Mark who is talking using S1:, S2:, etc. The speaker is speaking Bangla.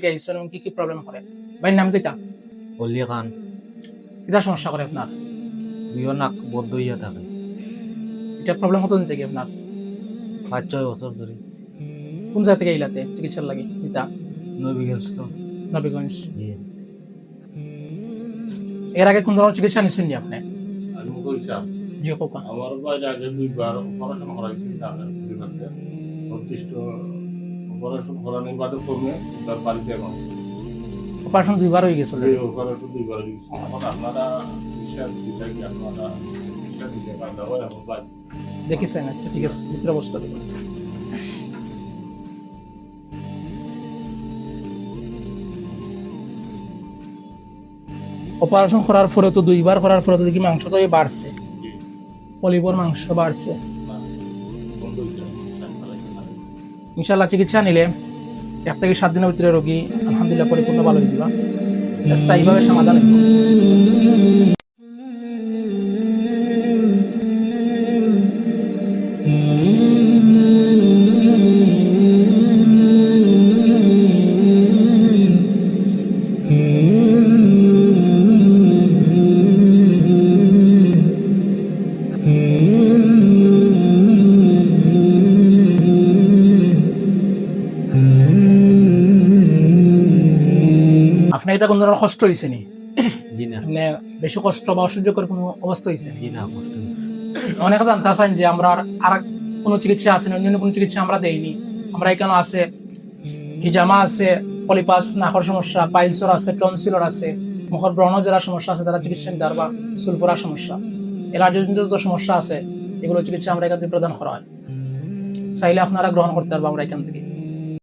S1: থেকে আইছেন কি কি প্রবলেম করে? ভাই নাম কিটা?
S2: অলি খান
S1: কিটা সমস্যা করে আপনার?
S2: দুইও নাক বদ্ধ হইয়া থাকে
S1: এটা প্রবলেম কতদিন থেকে আপনার?
S2: 5-6 বছর ধরে।
S1: কোন জায়গা থেকে ইলাতে চিকিৎসার লাগে কিটা?
S2: নবীগঞ্জ তো
S1: নবীগঞ্জ।
S2: জি।
S1: এর আগে কোন ধরনের চিকিৎসা নিছেন নি আপনি?
S3: আমি কইতাম
S1: জি কোকা।
S3: আমার বাইরে আগে দুইবার অপারেশন করাইছি তাদের পরিবারকে নির্দিষ্ট অপারেশন করানোর বাদে কমে তার বাড়িতে আমার
S1: অপারেশন দুইবার হয়ে গেছিল।
S3: এই অপারেশন দুইবার হয়েছে এখন আপনারা বিশ্বাস দিতে কি আপনারা বিশ্বাস দিতে পারেন না হয় আমার বাড়ি
S1: দেখিছেন? আচ্ছা ঠিক আছে, ভিতরে অবস্থা দেখুন। অপারেশন করার পরে তো দুইবার করার পরে তো দেখি মাংস তো বাড়ছে, পলিপর মাংস বাড়ছে।
S3: না বন্ধ হইছে
S1: ইনশাল্লাহ চিকিৎসা নিলে 1 থেকে 7 দিনের ভিতরে রোগী আলহামদুলিল্লাহ পরিপূর্ণ ভালো হয়ে যাবে, স্থায়ীভাবে সমাধান হইব। আপনার এটা কোন ধরনের কষ্ট হয়েছে নি?
S2: জি না
S1: মানে বেশি কষ্ট বা অসহ্যকর কোনো অবস্থা হয়েছে?
S2: জি না কষ্ট হইছে।
S1: অনেকে জানতে চান যে আমরা আর কোনো চিকিৎসা আছে না, অন্যান্য কোনো চিকিৎসা আমরা দেইনি, আমরা এখানে আছে হিজামা আছে, পলিপাস নাকের সমস্যা, পাইলসর আছে, টনসিলর আছে, মুখের ব্রণ যারা সমস্যা আছে তারা চিকিৎসা নিতে পারবা, সুলফোরার সমস্যা, এলার্জিজনিত সমস্যা আছে, এগুলো চিকিৎসা আমরা এখান থেকে প্রদান করা হয়। চাইলে আপনারা গ্রহণ করতে পারবো আমরা এখান থেকে।